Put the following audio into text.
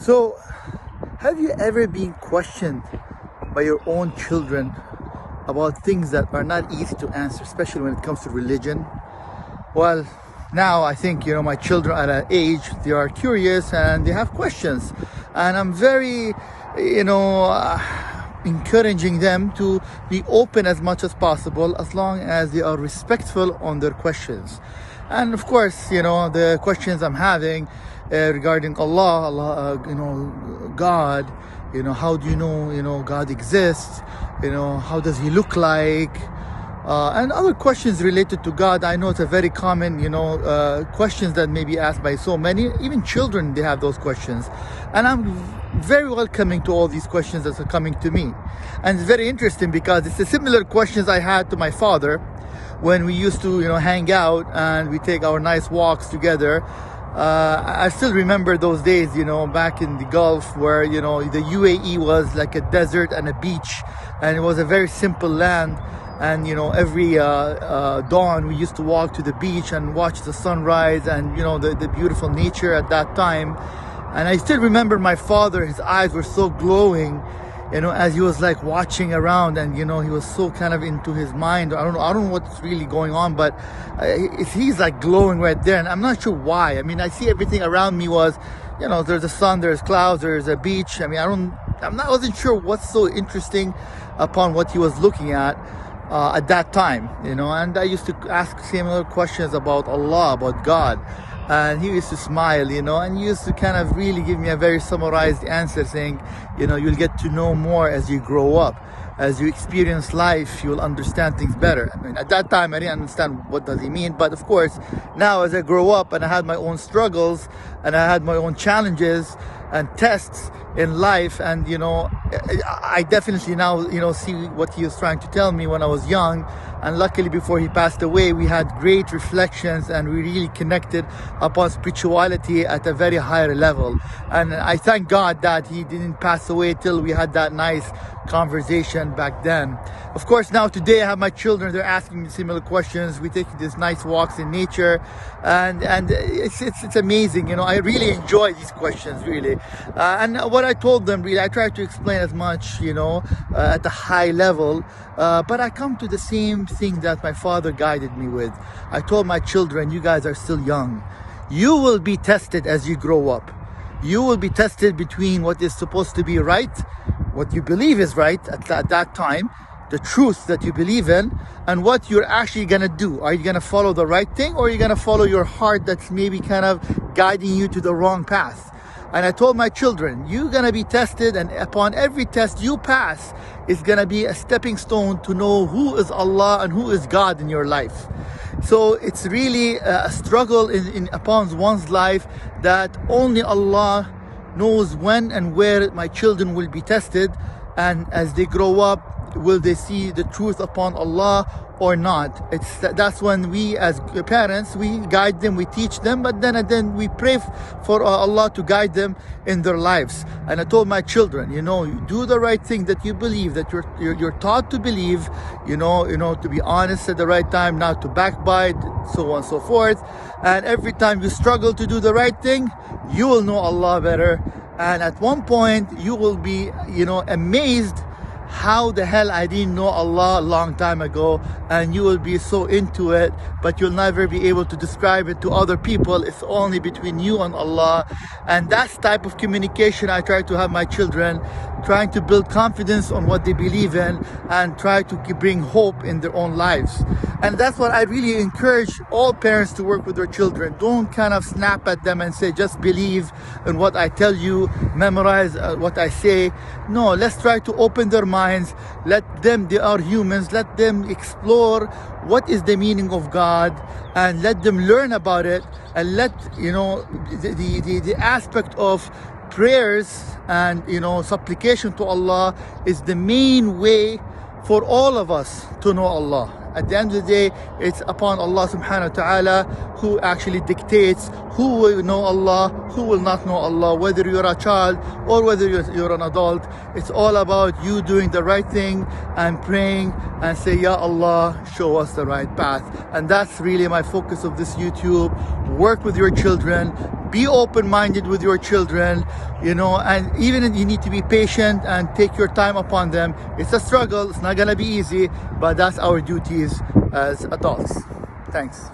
So, have you ever been questioned by your own children about things that are not easy to answer, especially when it comes to religion? Well, now I think, my children at an age, they are curious and they have questions. And I'm very, encouraging them to be open as much as possible as long as they are respectful on their questions. And of course, the questions I'm having regarding Allah, God, how do you know, God exists? How does He look like? And other questions related to God. I know it's a very common, questions that may be asked by so many. Even children, they have those questions. And I'm very welcoming to all these questions that are coming to me. And it's very interesting because it's the similar questions I had to my father when we used to, hang out and we take our nice walks together. I still remember those days, back in the Gulf where, the UAE was like a desert and a beach, and it was a very simple land. And, every dawn we used to walk to the beach and watch the sunrise and, the beautiful nature at that time. And I still remember my father, his eyes were so glowing, as he was like watching around, and, he was so kind of into his mind. I don't know what's really going on, but he's like glowing right there. And I'm not sure why. I mean, I see everything around me was, there's a sun, there's clouds, there's a beach. I mean, I wasn't sure what's so interesting upon what he was looking at that time, and I used to ask similar questions about Allah, about God, and he used to smile, and he used to kind of really give me a very summarized answer saying, you'll get to know more as you grow up. As you experience life, you'll understand things better. I mean, at that time, I didn't understand what does he mean, but of course, now as I grow up and I had my own struggles and I had my own challenges and tests in life, and I definitely now see what he was trying to tell me when I was young. And luckily, before he passed away, we had great reflections and we really connected upon spirituality at a very higher level. And I thank God that he didn't pass away till we had that nice conversation back then. Of course, now today I have my children, they're asking me similar questions. We take these nice walks in nature, and it's amazing. I really enjoy these questions, really. And what I told them, really, I try to explain as much, at the high level, but I come to the same thing that my father guided me with. I told my children, you guys are still young. You will be tested as you grow up. You will be tested between what is supposed to be right, what you believe is right at that time, the truth that you believe in, and what you're actually gonna do. Are you gonna follow the right thing, or are you gonna follow your heart that's maybe kind of guiding you to the wrong path? And I told my children, you're gonna be tested, and upon every test you pass, it's gonna be a stepping stone to know who is Allah and who is God in your life. So it's really a struggle upon one's life that only Allah knows when and where my children will be tested, and as they grow up, will they see the truth upon Allah or not? That's when we as parents, we guide them, we teach them, but then we pray for Allah to guide them in their lives. And I told my children, you do the right thing that you believe, that you're taught to believe, to be honest at the right time, not to backbite, so on and so forth. And every time you struggle to do the right thing, you will know Allah better. And at one point you will be, amazed how the hell I didn't know Allah a long time ago, and you will be so into it, but you'll never be able to describe it to other people. It's only between you and Allah. And that's type of communication I try to have my children, trying to build confidence on what they believe in and try to bring hope in their own lives. And that's what I really encourage all parents to work with their children. Don't kind of snap at them and say, just believe in what I tell you, memorize what I say. No, let's try to open their minds. Let them, they are humans, let them explore what is the meaning of God, and let them learn about it, and let, the aspect of prayers and, supplication to Allah is the main way for all of us to know Allah. At the end of the day, it's upon Allah subhanahu wa ta'ala who actually dictates who will know Allah, who will not know Allah, whether you're a child or whether you're an adult. It's all about you doing the right thing and praying and say, Ya Allah, show us the right path. And that's really my focus of this YouTube. Work with your children, be open-minded with your children, and even you need to be patient and take your time upon them. It's a struggle, it's not gonna be easy, but that's our duties as adults. Thanks.